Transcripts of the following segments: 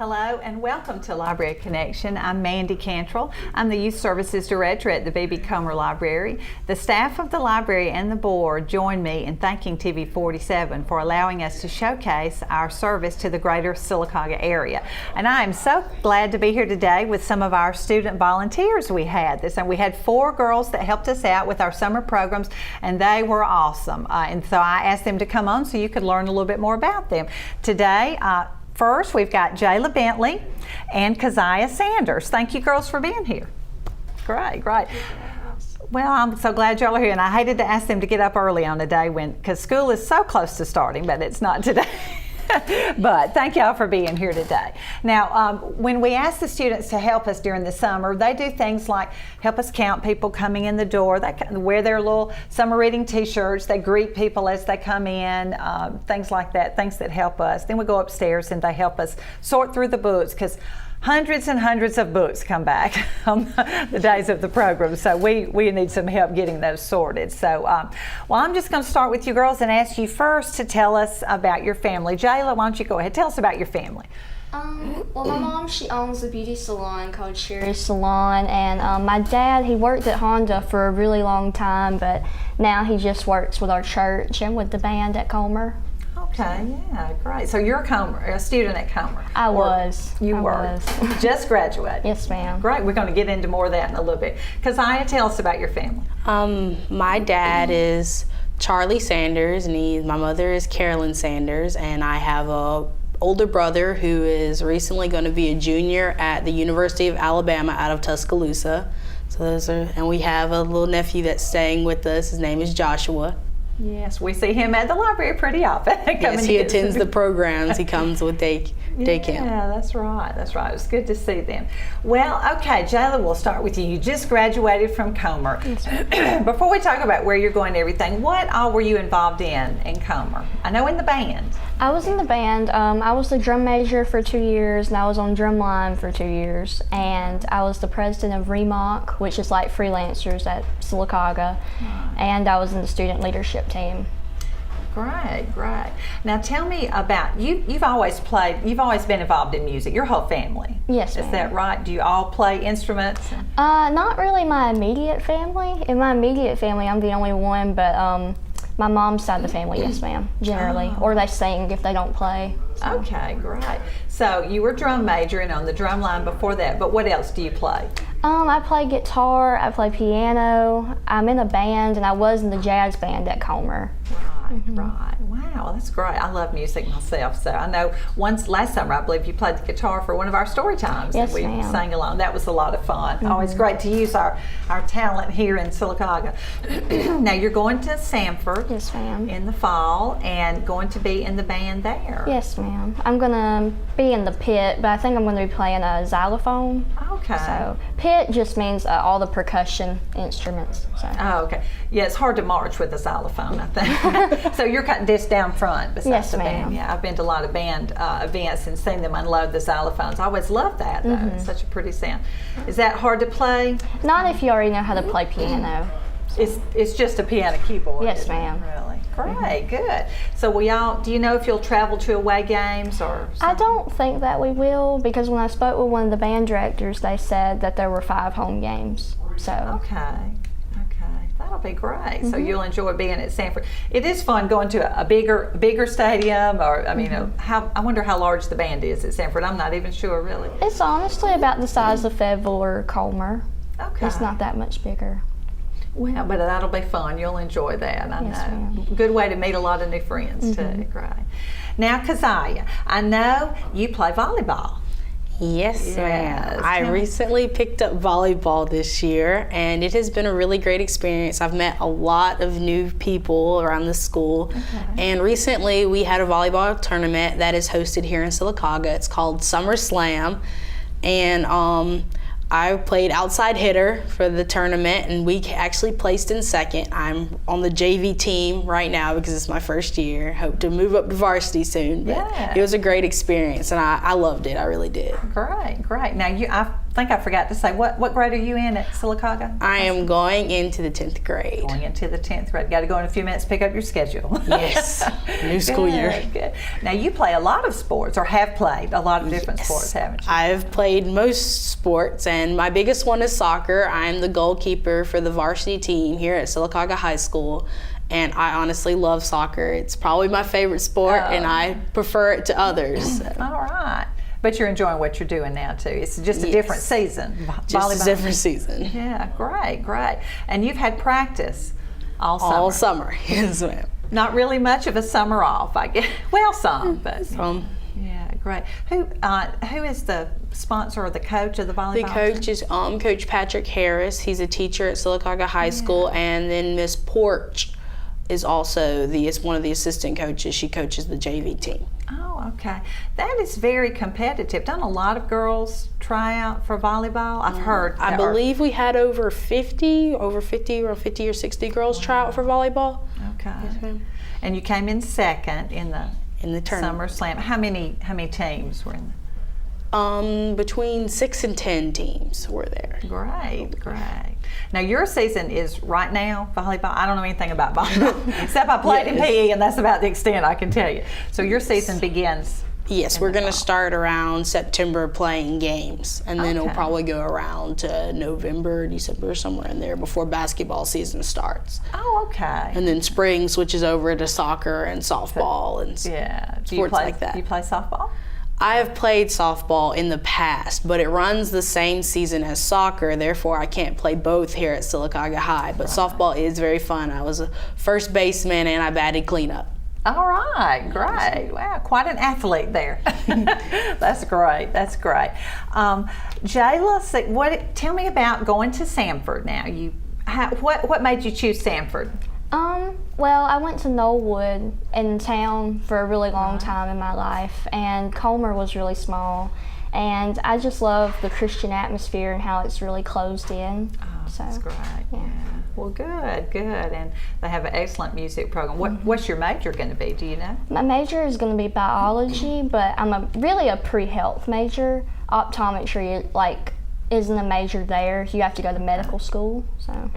Hello and welcome to Library Connection. I'm Mandi Cantrell. I'm the Youth Services Director at the B.B. Comer Library. The staff of the library and the board join me in thanking TV47 for allowing us to showcase our service to the greater Sylacauga area. And I am so glad to be here today with some of our student volunteers we had. We had 4 girls that helped us out with our summer programs, and they were awesome. And so I asked them to come on so you could learn a little bit more about them. Today, first, we've got Jayla Bentley and Keziah Sanders. Thank you, girls, for being here. Great, great. Well, I'm so glad y'all are here, and I hated to ask them to get up early on a day because school is so close to starting, but it's not today. But thank y'all for being here today. Now, when we ask the students to help us during the summer, they do things like help us count people coming in the door. They wear their little summer reading t-shirts. They greet people as they come in, things like that, things that help us. Then we go upstairs and they help us sort through the books because hundreds and hundreds of books come back on the days of the program, so we need some help getting those sorted. So, well, I'm just going to start with you girls and ask you first to tell us about your family. Jayla, why don't you go ahead? Tell us about your family. Well, my mom, she owns a beauty salon called Cherry Salon, and my dad, he worked at Honda for a really long time, but now he just works with our church and with the band at Comer. Okay, yeah, great. So you're a student at Comer. I was. You were. Just graduated. Yes, ma'am. Great. We're going to get into more of that in a little bit. Keziah, tell us about your family. My dad is Charlie Sanders, and my mother is Carolyn Sanders, and I have a older brother who is recently going to be a junior at the University of Alabama out of Tuscaloosa. So and we have a little nephew that's staying with us. His name is Joshua. Yes, we see him at the library pretty often. Yes, he attends the programs. He comes with day camp. Yeah, that's right. That's right. It's good to see them. Well, okay, Jayla, we'll start with you. You just graduated from Comer. Yes, before we talk about where you're going and everything, what all were you involved in Comer? I know in the band. I was in the band. I was the drum major for 2 years, and I was on drum line for 2 years. And I was the president of REMOC, which is like freelancers at Sylacauga. And I was in the student leadership team. Great, great. Now tell me about you've always been involved in music, your whole family. Yes, ma'am. Is that right? Do you all play instruments? Not really my immediate family. In my immediate family, I'm the only one, but my mom's side of the family, yes, ma'am, generally. Or they sing if they don't play. So. Okay, great. So you were drum majoring on the drum line before that, but what else do you play? I play guitar, I play piano, I'm in a band, and I was in the jazz band at Comer. Right, right. Wow, that's great. I love music myself, so I know last summer, I believe you played the guitar for one of our story times. Yes, and we ma'am. sang along. That was a lot of fun. Always great to use our talent here in Sylacauga. Now you're going to Sanford. Yes, ma'am. In the fall, and going to be in the band there. Yes, ma'am. I'm going to be in the pit, but I think I'm going to be playing a xylophone. Okay. So pit just means all the percussion instruments. So. Oh, okay. Yeah, it's hard to march with a xylophone, I think. So you're cutting this down front beside yes, the ma'am. band. Yeah, I've been to a lot of band events and seen them unload the xylophones. I always love that, though. It's such a pretty sound. Is that hard to play? Not if you already know how to play piano. It's just a piano keyboard. Yes, isn't it, ma'am. Really? Great, good. So do you know if you'll travel to away games or something? I don't think that we will, because when I spoke with one of the band directors, they said that there were 5 home games. So. Okay. That'll be great. So you'll enjoy being at Sanford. It is fun going to a bigger stadium, or I mean, I wonder how large the band is at Sanford. I'm not even sure, really. It's honestly about the size of Fayetteville or Comer. Okay. It's not that much bigger. Well, but that'll be fun. You'll enjoy that. I Yes, know. ma'am. Good way to meet a lot of new friends too. Great. Now, Keziah, I know you play volleyball. Yes, ma'am. Yes. I recently picked up volleyball this year, and it has been a really great experience. I've met a lot of new people around the school, and recently we had a volleyball tournament that is hosted here in Sylacauga. It's called Summer Slam, and I played outside hitter for the tournament, and we actually placed in second. I'm on the JV team right now because it's my first year. Hope to move up to varsity soon. But Yeah. it was a great experience, and I loved it. I really did. Great. Now think I forgot to say, what grade are you in at Sylacauga? I am going into the 10th grade. Going into the 10th grade. Got to go in a few minutes, pick up your schedule. Yes, new school year. Good. Now, you play a lot of sports, or have played a lot of different sports, haven't you? I've played most sports, and my biggest one is soccer. I'm the goalkeeper for the varsity team here at Sylacauga High School, and I honestly love soccer. It's probably my favorite sport, and I prefer it to others. So. All right. But you're enjoying what you're doing now, too. It's just a different season. Just a different season. Yeah, great. And you've had practice all summer. All summer, yes, ma'am. Not really much of a summer off, I guess. Well, some, but Some. Yeah, great. Who is the sponsor or the coach of the volleyball The coach is Coach Patrick Harris. He's a teacher at Sylacauga High School, and then Miss Porch is also one of the assistant coaches. She coaches the JV team. Oh, okay. That is very competitive. Don't a lot of girls try out for volleyball? I've heard. I believe we had over 50 or 60 girls try out for volleyball. Okay. Yes, ma'am. And you came in second in the tournament. Summer Slam. How many teams were in there? Between 6 and 10 teams were there. Great. Now your season is right now volleyball. I don't know anything about volleyball except I played in PE, and that's about the extent I can tell you. So your season begins. Yes, we're going to start around September playing games, and then it'll probably go around to November, December, somewhere in there before basketball season starts. Oh, okay. And then spring switches over to soccer and softball and sports like that. Do you play softball? I have played softball in the past, but it runs the same season as soccer, therefore I can't play both here at Sylacauga High. But softball is very fun. I was a first baseman and I batted cleanup. All right, great. Wow, quite an athlete there. That's great. Jayla, tell me about going to Sanford now. What made you choose Sanford? Well, I went to Knollwood in town for a really long time in my life, and Comer was really small, and I just love the Christian atmosphere and how it's really closed in. Oh, so, that's great. Yeah. Well, good, and they have an excellent music program. What's your major going to be? Do you know? My major is going to be biology, but I'm really a pre-health major. Optometry isn't a major there. You have to go to medical school. So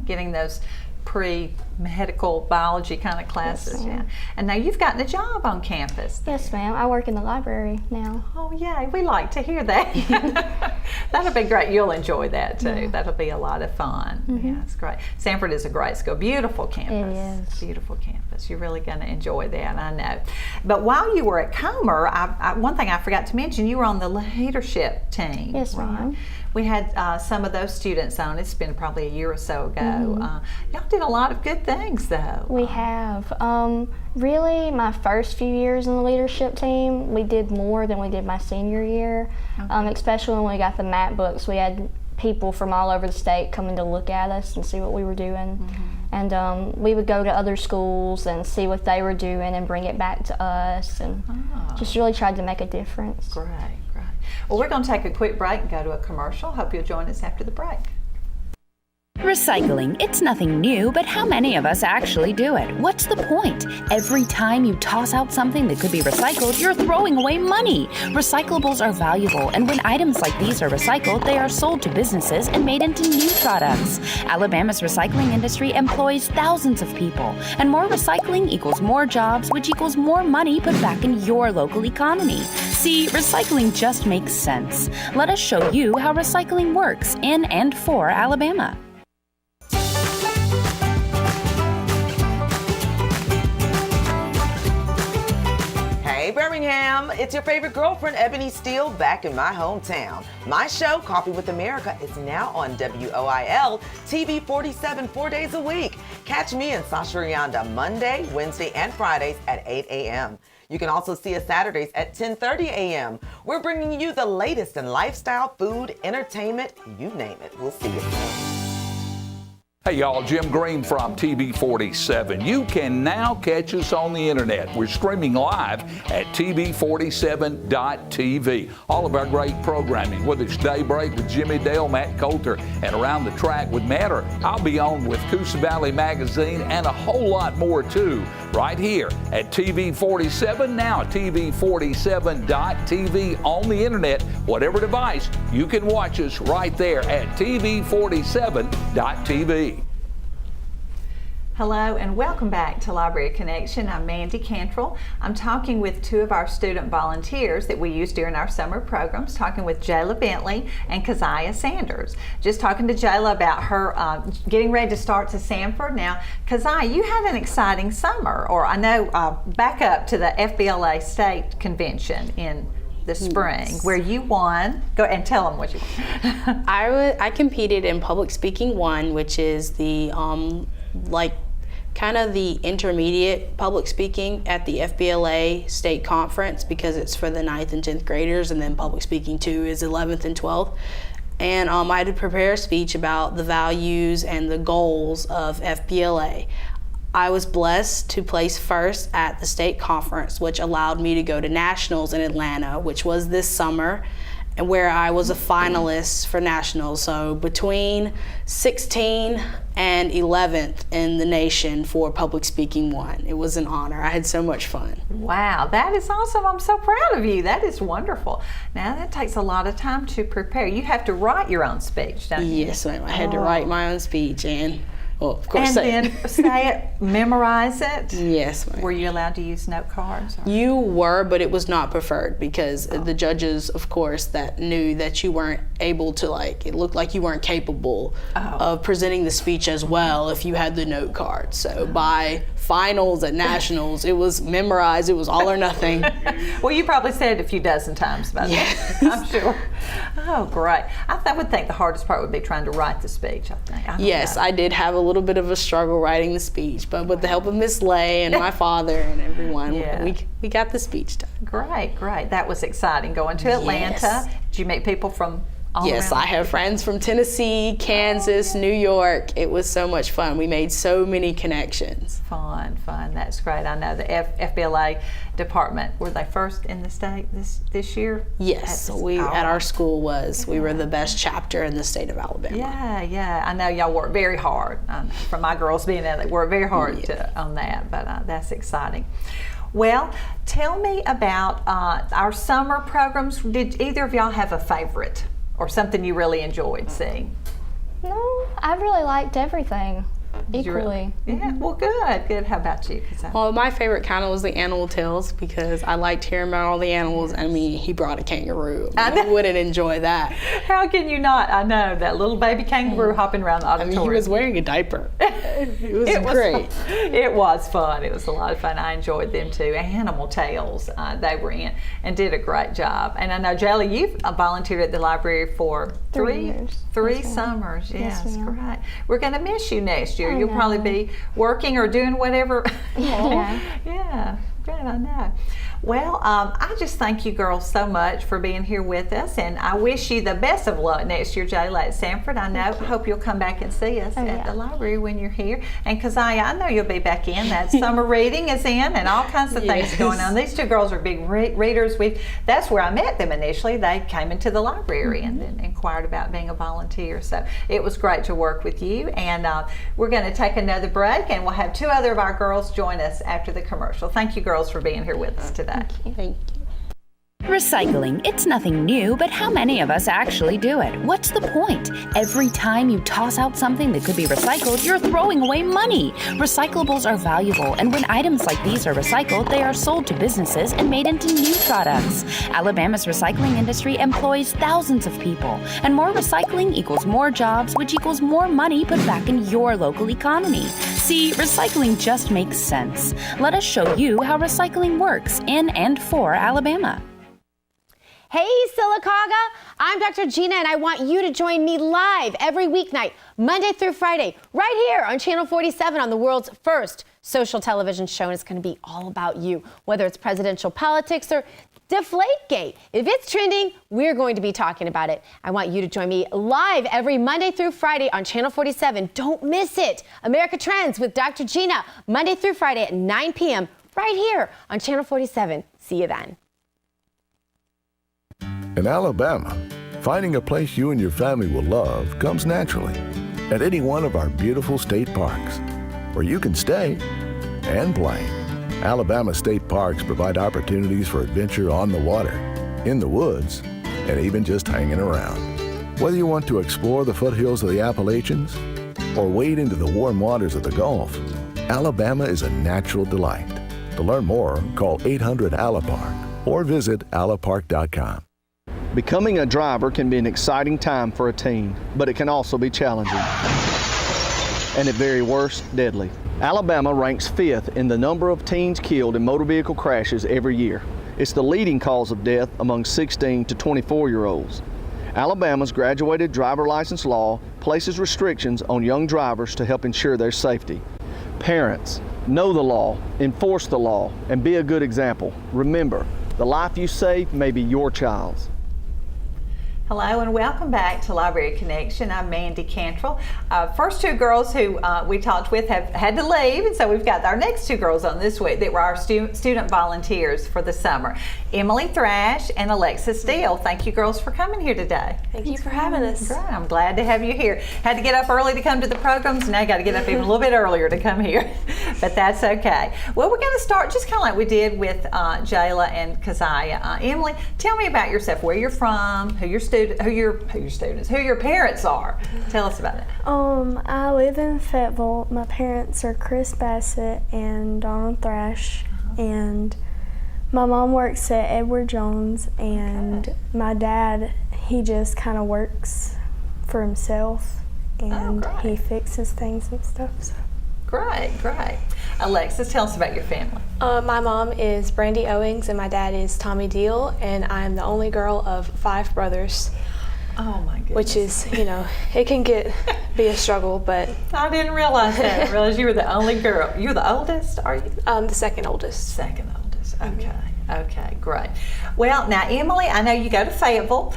getting those pre-medical biology kind of classes. Yes, And now you've gotten a job on campus. Yes, ma'am. I work in the library now. Oh, yay. We like to hear that. That'll be great. You'll enjoy that, too. Yeah. That'll be a lot of fun. Yeah, it's great. Sanford is a great school. Beautiful campus. It is. Beautiful campus. You're really going to enjoy that, I know. But while you were at Comer, one thing I forgot to mention, you were on the leadership team. Yes, right? ma'am. We had some of those students on. It's been probably a year or so ago. Y'all did a lot of good things, though. We have. Really, my first few years in the leadership team, we did more than we did my senior year, especially when we got the map books. We had people from all over the state coming to look at us and see what we were doing. And we would go to other schools and see what they were doing and bring it back to us, and just really tried to make a difference. Great. Well, we're going to take a quick break and go to a commercial. Hope you'll join us after the break. Recycling, it's nothing new, but how many of us actually do it? What's the point? Every time you toss out something that could be recycled, you're throwing away money. Recyclables are valuable, and when items like these are recycled, they are sold to businesses and made into new products. Alabama's recycling industry employs thousands of people, and more recycling equals more jobs, which equals more money put back in your local economy. See, recycling just makes sense. Let us show you how recycling works in and for Alabama. Hey Birmingham, it's your favorite girlfriend Ebony Steele back in my hometown. My show, Coffee with America, is now on WOIL TV 47 4 days a week. Catch me and Sasha Rianda Monday, Wednesday, and Fridays at 8 a.m. You can also see us Saturdays at 10:30 a.m. We're bringing you the latest in lifestyle, food, entertainment, you name it. We'll see you soon. Hey y'all, Jim Green from TV47. You can now catch us on the internet. We're streaming live at TV47.tv. All of our great programming, whether it's Daybreak with Jimmy Dale, Matt Coulter, and Around the Track with Matt, or I'll be on with Coosa Valley Magazine and a whole lot more too, right here at TV47, now TV47.tv on the internet. Whatever device, you can watch us right there at TV47.tv. Hello and welcome back to Library Connection. I'm Mandi Cantrell. I'm talking with two of our student volunteers that we use during our summer programs, talking with Jayla Bentley and Keziah Sanders. Just talking to Jayla about her getting ready to start to Sanford. Now, Keziah, you had an exciting summer, or I know back up to the FBLA State Convention in the spring, where you won. Go and tell them what you won. I competed in Public Speaking 1, which is the kind of the intermediate public speaking at the FBLA state conference, because it's for the 9th and 10th graders, and then Public Speaking 2 is 11th and 12th. And I had to prepare a speech about the values and the goals of FBLA. I was blessed to place first at the state conference, which allowed me to go to nationals in Atlanta, which was this summer, and where I was a finalist for nationals. So between 16 and 11th in the nation for Public Speaking 1. It was an honor. I had so much fun. Wow, that is awesome. I'm so proud of you. That is wonderful. Now that takes a lot of time to prepare. You have to write your own speech, don't you? Yes, ma'am. I had to write my own speech, and well, of course, and then say it, memorize it. Yes, ma'am. Were you allowed to use note cards? Or? You were, but it was not preferred, because the judges, of course, that knew that you weren't able to, it looked like you weren't capable of presenting the speech as well if you had the note card. So by finals at nationals, it was memorized. It was all or nothing. Well, you probably said it a few dozen times about that, I'm sure. Oh, great. I would think the hardest part would be trying to write the speech, I think. Yes, I did have a little bit of a struggle writing the speech, but with the help of Miss Lay and my father and everyone, we got the speech done. Great. That was exciting. Going to Atlanta. Yes. Did you meet people from all Yes, around? I have friends from Tennessee, Kansas, New York. It was so much fun. We made so many connections. Fun. That's great. I know the FBLA department, were they first in the state this year? Yes, at our school we were the best chapter in the state of Alabama. Yeah. I know y'all work very hard. From my girls being there, they work very hard on that, but that's exciting. Well, tell me about our summer programs. Did either of y'all have a favorite or something you really enjoyed seeing? No, I really liked everything equally. Yeah, well, good. How about you? Well, my favorite kind of was the animal tales, because I liked hearing about all the animals. I mean, he brought a kangaroo. Who wouldn't enjoy that? How can you not? I know, that little baby kangaroo hopping around the auditorium. I mean, he was wearing a diaper. It was great. It was fun. It was a lot of fun. I enjoyed them too. Animal Tales, they were in and did a great job. And I know, Jayla, you've volunteered at the library for 3 years. 3 summers. Yes, great. We're going to miss you next year. You'll know. probably be working or doing whatever. Yeah. Great, I know. Well, I just thank you girls so much for being here with us, and I wish you the best of luck next year, Jayla, at Sanford. I hope you'll come back and see us at the library when you're here. And Keziah, I know you'll be back in. That summer reading is in, and all kinds of things going on. These two girls are big readers. That's where I met them initially. They came into the library and then inquired about being a volunteer. So it was great to work with you. And we're going to take another break, and we'll have 2 other of our girls join us after the commercial. Thank you, girls, for being here with us today. Thank you. Recycling, it's nothing new, but how many of us actually do it? What's the point? Every time you toss out something that could be recycled, you're throwing away money. Recyclables are valuable, and when items like these are recycled, they are sold to businesses and made into new products. Alabama's recycling industry employs thousands of people, and more recycling equals more jobs, which equals more money put back in your local economy. See, recycling just makes sense. Let us show you how recycling works in and for Alabama. Hey, Sylacauga! I'm Dr. Gina, and I want you to join me live every weeknight, Monday through Friday, right here on Channel 47 on the world's first social television show, and it's going to be all about you, whether it's presidential politics or Deflategate. If it's trending, we're going to be talking about it. I want you to join me live every Monday through Friday on Channel 47. Don't miss it. America Trends with Dr. Gina, Monday through Friday at 9 p.m. right here on Channel 47. See you then. In Alabama, finding a place you and your family will love comes naturally at any one of our beautiful state parks, where you can stay and play. Alabama state parks provide opportunities for adventure on the water, in the woods, and even just hanging around. Whether you want to explore the foothills of the Appalachians or wade into the warm waters of the Gulf, Alabama is a natural delight. To learn more, call 800-ALA-PARK or visit alapark.com. Becoming a driver can be an exciting time for a teen, but it can also be challenging, and at very worst, deadly. Alabama ranks 5th in the number of teens killed in motor vehicle crashes every year. It's the leading cause of death among 16 to 24-year-olds. Alabama's graduated driver license law places restrictions on young drivers to help ensure their safety. Parents, know the law, enforce the law, and be a good example. Remember, the life you save may be your child's. Hello and welcome back to Library Connection. I'm Mandi Cantrell. First two girls who we talked with have had to leave, and so we've got our next two girls on this week that were our student volunteers for the summer. Emily Thrash and Alexis Steele. Thank you girls for coming here today. Thank you for having us. Great. I'm glad to have you here. Had to get up early to come to the programs. Now you got to get up even a little bit earlier to come here, but that's okay. Well, we're going to start just kind of like we did with Jayla and Keziah. Emily, tell me about yourself, where you're from, who your parents are. Tell us about it. I live in Fayetteville. My parents are Chris Bassett and Donald Thrash, and my mom works at Edward Jones, and my dad, he just kind of works for himself, and he fixes things and stuff. So. Great. Alexis, tell us about your family. My mom is Brandy Owings and my dad is Tommy Deal, and I'm the only girl of 5 brothers. Oh my goodness. Which is, it can be a struggle, but. I didn't realize that. I didn't realize you were the only girl. You're the oldest, are you? The second oldest. Second oldest, okay. Okay, great. Well, now Emily, I know you go to Fayetteville,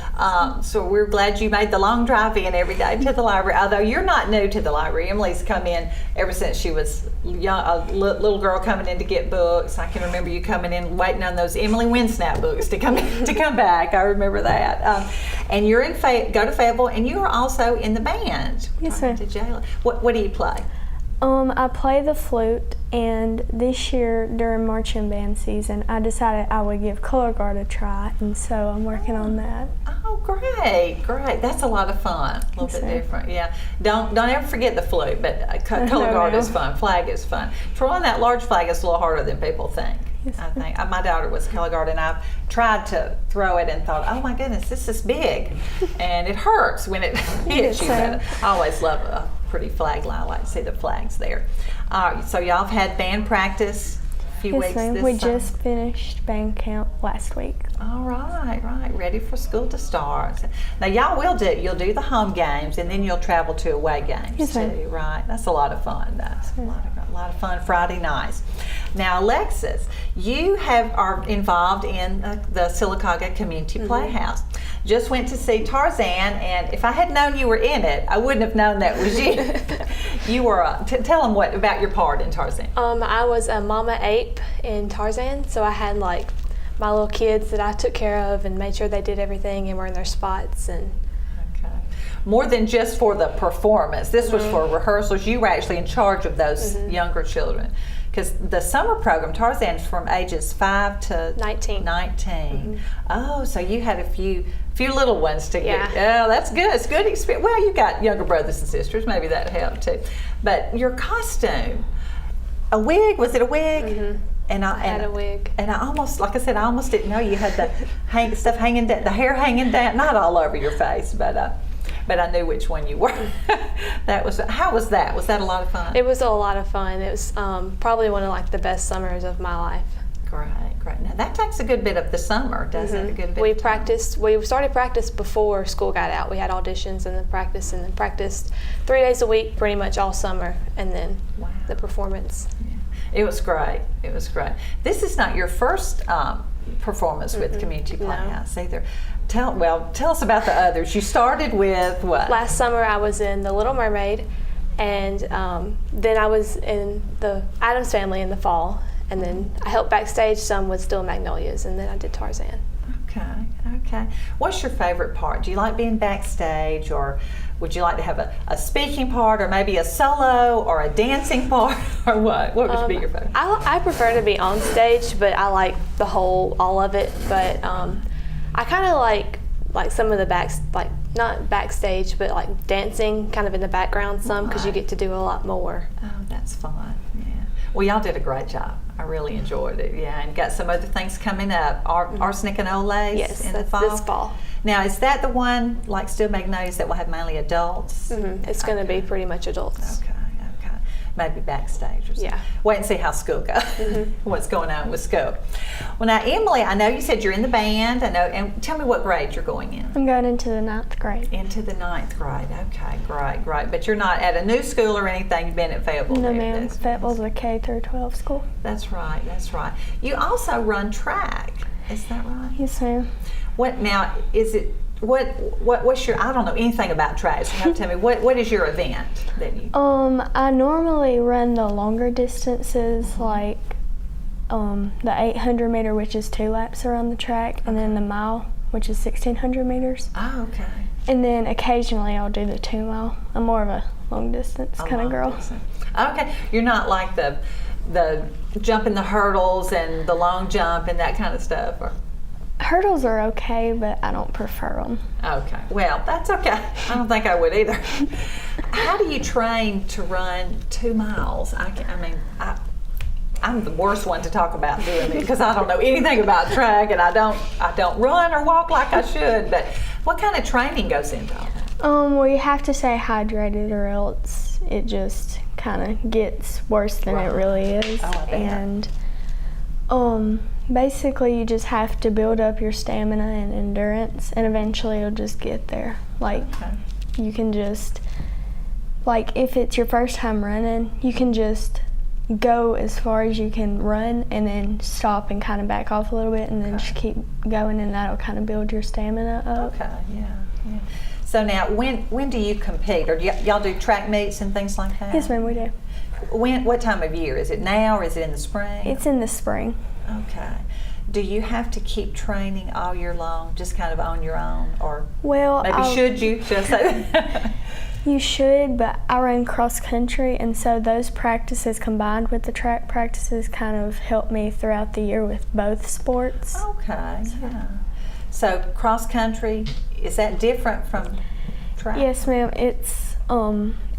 so we're glad you made the long drive in every day to the library. Although you're not new to the library, Emily's come in ever since she was young, a little girl coming in to get books. I can remember you coming in waiting on those Emily Winsnap books to come back. I remember that. And you're go to Fayetteville, and you are also in the band. Yes, sir. To Jayla. What do you play? I play the flute, and this year during marching band season, I decided I would give color guard a try, and so I'm working on that. Oh, great. That's a lot of fun. A little bit different, yeah. Don't ever forget the flute, but color guard is fun. Flag is fun. Trolling that large flag is a little harder than people think. Yes, I think my daughter was color guard, and I tried to throw it and thought, oh my goodness, this is big, and it hurts when it hits you. But I always love a pretty flag line. I like to see the flags there. So y'all have had band practice a few weeks this we summer. just finished band camp last week. All right, ready for school to start. Now you'll do the home games, and then you'll travel to away games too, right? That's a lot of fun. That's a lot of fun Friday nights. Now Alexis, you are involved in the Sylacauga Community Playhouse. Just went to see Tarzan, and if I had known you were in it, I wouldn't have known that was you. You were. Tell them about your part in Tarzan. I was a mama ape in Tarzan, so I had my little kids that I took care of and made sure they did everything and were in their spots. And more than just for the performance, this was for rehearsals. You were actually in charge of those younger children. Because the summer program, Tarzan's from ages 5 to 19. Oh, so you had a few little ones to get. Oh, that's good. It's good experience. Well, you got younger brothers and sisters. Maybe that helped too. But your costume, a wig? Was it a wig? I had a wig. And I almost didn't know you had the stuff hanging down, the hair hanging down, not all over your face, but I knew which one you were. How was that? Was that a lot of fun? It was a lot of fun. It was probably one of the best summers of my life. Great. Now that takes a good bit of the summer, doesn't it? We started practice before school got out. We had auditions and then practiced 3 days a week pretty much all summer, and then the performance. It was great. It was great. This is not your first performance with Community Playhouse either. Tell us about the others. You started with what? Last summer I was in The Little Mermaid, and then I was in the Addams Family in the fall, and then I helped backstage some with Still Magnolias, and then I did Tarzan. Okay. What's your favorite part? Do you like being backstage, or would you like to have a speaking part, or maybe a solo, or a dancing part, or what? What would be your favorite? I prefer to be on stage, but I like all of it. But I kind of like some of the not backstage, but like dancing kind of in the background some, because you get to do a lot more. Oh, that's fun. Yeah. Well, y'all did a great job. I really enjoyed it. Yeah, and got some other things coming up. Arsenic and Olays in the fall. This fall. Now, is that the one like Still Magnolias that will have mainly adults? It's going to be pretty much adults. Okay. Maybe backstage or something. Yeah. Wait and see how school goes. What's going on with school. Well, now, Emily, I know you said you're in the band. I know, and tell me what grade you're going in. I'm going into the 9th grade. Into the 9th grade. Okay, great. But you're not at a new school or anything. You've been at Fayetteville. No, ma'am. Fayetteville's a K through 12 school. That's right. You also run track. Is that right? Yes, ma'am. What now? Is it? What's your? I don't know anything about track. So you have to tell me what is your event that you? I normally run the longer distances, like the 800 meter, which is 2 laps around the track, and then the mile, which is 1600 meters. Oh, okay. And then occasionally I'll do the 2 mile. I'm more of a long distance kind of girl. Okay, you're not like the jumping the hurdles and the long jump and that kind of stuff, or? Hurdles are okay, but I don't prefer them. Okay, well, that's okay. I don't think I would either. How do you train to run 2 miles? I'm the worst one to talk about doing it because I don't know anything about track, and I don't run or walk like I should. But what kind of training goes into all that? Well, you have to stay hydrated, or else it just kind of gets worse than it really is. Oh, I bet. And basically you just have to build up your stamina and endurance, and eventually you'll just get there. You can just, if it's your first time running, you can just go as far as you can run and then stop and kind of back off a little bit, and then just keep going, and that'll kind of build your stamina up. Okay, yeah. So now, when do you compete, or do y'all do track meets and things like that? Yes, ma'am, we do. What time of year? Is it now, or is it in the spring? It's in the spring. Okay. Do you have to keep training all year long, just kind of on your own, or should you? Should I say that? You should, but I run cross country, and so those practices combined with the track practices kind of help me throughout the year with both sports. Okay, yeah. So cross country, is that different from track? Yes, ma'am.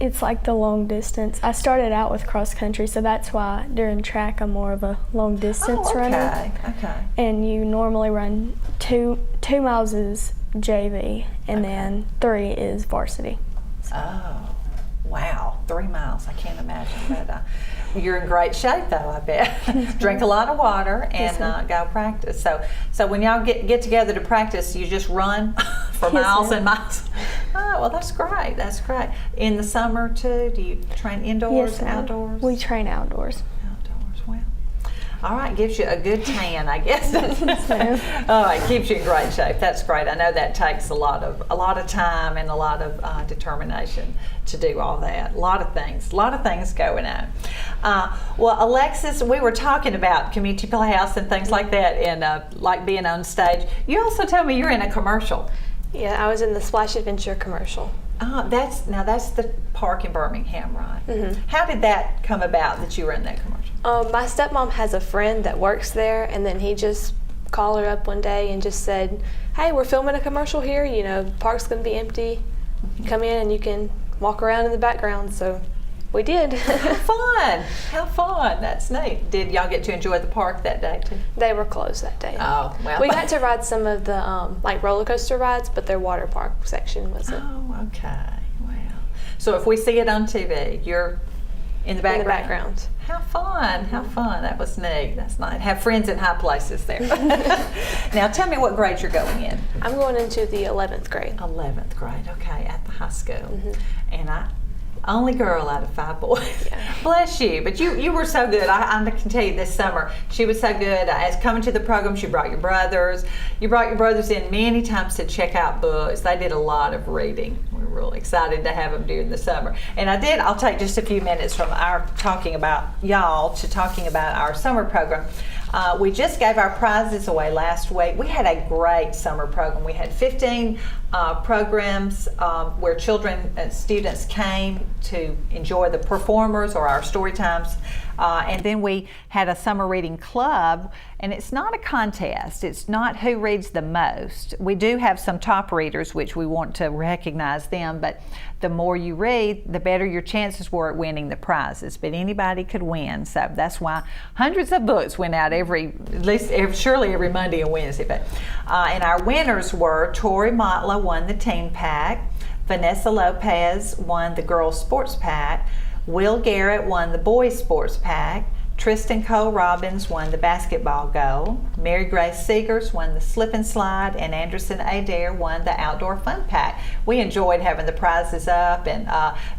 It's like the long distance. I started out with cross country, so that's why during track I'm more of a long distance runner. Okay. And you normally run 2 miles is JV, and then 3 is varsity. Oh, wow, 3 miles, I can't imagine. But you're in great shape though, I bet. Drink a lot of water and go practice. So when y'all get together to practice, you just run for miles and miles. Oh, well, that's great. In the summer too, do you train indoors, outdoors? We train outdoors. Well, all right, gives you a good tan, I guess. Oh, it keeps you in great shape. That's great. I know that takes a lot of time and a lot of determination to do all that. A lot of things going on. Well, Alexis, we were talking about Community Playhouse and things like that, and like being on stage. You also tell me you're in a commercial. Yeah, I was in the Splash Adventure commercial. That's the park in Birmingham, right? Mm-hmm. How did that come about that you were in that commercial? My stepmom has a friend that works there, and then he just called her up one day and just said, "Hey, we're filming a commercial here. The park's going to be empty. Come in and you can walk around in the background." So we did. How fun! That's neat. Did y'all get to enjoy the park that day too? They were closed that day. Oh, well. We got to ride some of the roller coaster rides, but their water park section wasn't. Oh, okay. Wow. So if we see it on TV, you're in the background? In the background. How fun. That was neat. That's nice. Have friends in high places there. Now tell me what grade you're going in. I'm going into the 11th grade. 11th grade, okay, at the high school. Mm-hmm. And Only girl out of 5 boys. Bless you. But you were so good. I can tell you this summer, she was so good. As coming to the program, she brought your brothers. You brought your brothers in many times to check out books. They did a lot of reading. We're really excited to have them during the summer. And I'll take just a few minutes from our talking about y'all to talking about our summer program. We just gave our prizes away last week. We had a great summer program. We had 15 programs where children and students came to enjoy the performers or our story times. And then we had a summer reading club, and it's not a contest. It's not who reads the most. We do have some top readers, which we want to recognize them, but the more you read, the better your chances were at winning the prizes. But anybody could win, so that's why hundreds of books went out surely every Monday and Wednesday. But and our winners were Tori Motla won the Teen Pack, Vanessa Lopez won the Girls Sports Pack, Will Garrett won the Boys Sports Pack, Tristan Cole Robbins won the Basketball Goal, Mary Grace Seegers won the Slip and Slide, and Anderson Adair won the Outdoor Fun Pack. We enjoyed having the prizes up, and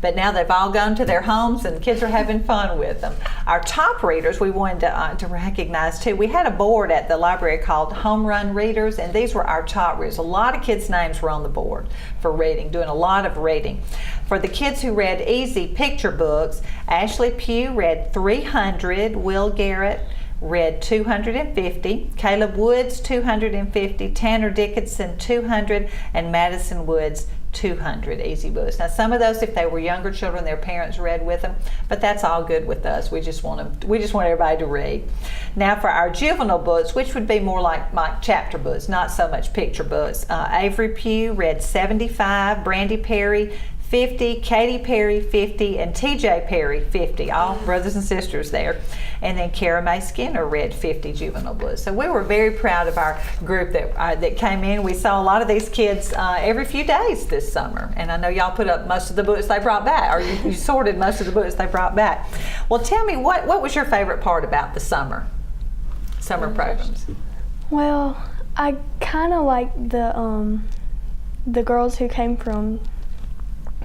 but now they've all gone to their homes and kids are having fun with them. Our top readers we wanted to recognize too. We had a board at the library called Home Run Readers, and these were our top readers. A lot of kids' names were on the board for reading, doing a lot of reading. For the kids who read easy picture books, Ashley Pugh read 300, Will Garrett read 250, Caleb Woods 250, Tanner Dickinson 200, and Madison Woods 200 easy books. Now some of those, if they were younger children, their parents read with them, but that's all good with us. We just want everybody to read. Now for our juvenile books, which would be more like chapter books, not so much picture books, Avery Pugh read 75, Brandy Perry 50, Katy Perry 50, and TJ Perry 50, all brothers and sisters there. And then Kara Mae Skinner read 50 juvenile books. So we were very proud of our group that came in. We saw a lot of these kids every few days this summer. And I know y'all put up most of the books they brought back, or you sorted most of the books they brought back. Well, tell me, what was your favorite part about the summer programs? Well, I kind of like the girls who came from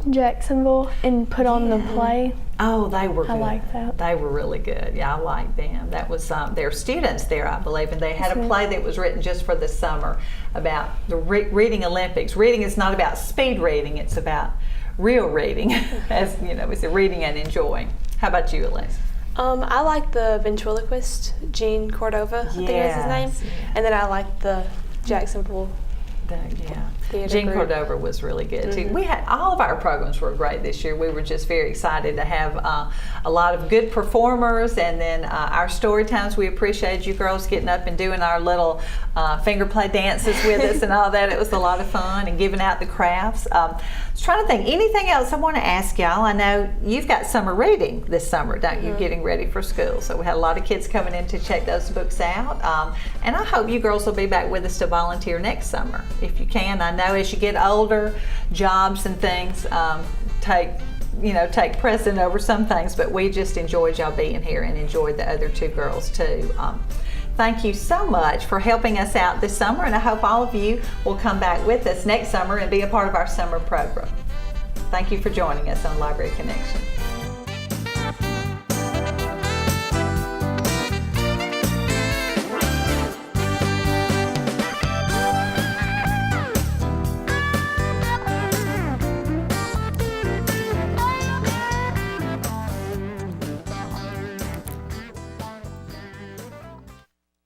Jacksonville and put on the play. Oh, they were good. I like that. They were really good. Yeah, I like them. That was their students there, I believe, and they had a play that was written just for the summer about the reading Olympics. Reading is not about speed reading; it's about real reading, as you know, it's a reading and enjoying. How about you, Alexa? I like the ventriloquist, Gene Cordova, I think that's his name, and then I like the Jacksonville. Gene Cordova was really good too. We had all of our programs were great this year. We were just very excited to have a lot of good performers, and then our story times. We appreciate you girls getting up and doing our little finger play dances with us and all that. It was a lot of fun, and giving out the crafts. I was trying to think anything else I want to ask y'all. I know you've got summer reading this summer, don't you? Getting ready for school, so we had a lot of kids coming in to check those books out. And I hope you girls will be back with us to volunteer next summer if you can. I know as you get older, jobs and things take precedent over some things, but we just enjoyed y'all being here and enjoyed the other two girls too. Thank you so much for helping us out this summer, and I hope all of you will come back with us next summer and be a part of our summer program. Thank you for joining us on Library Connection.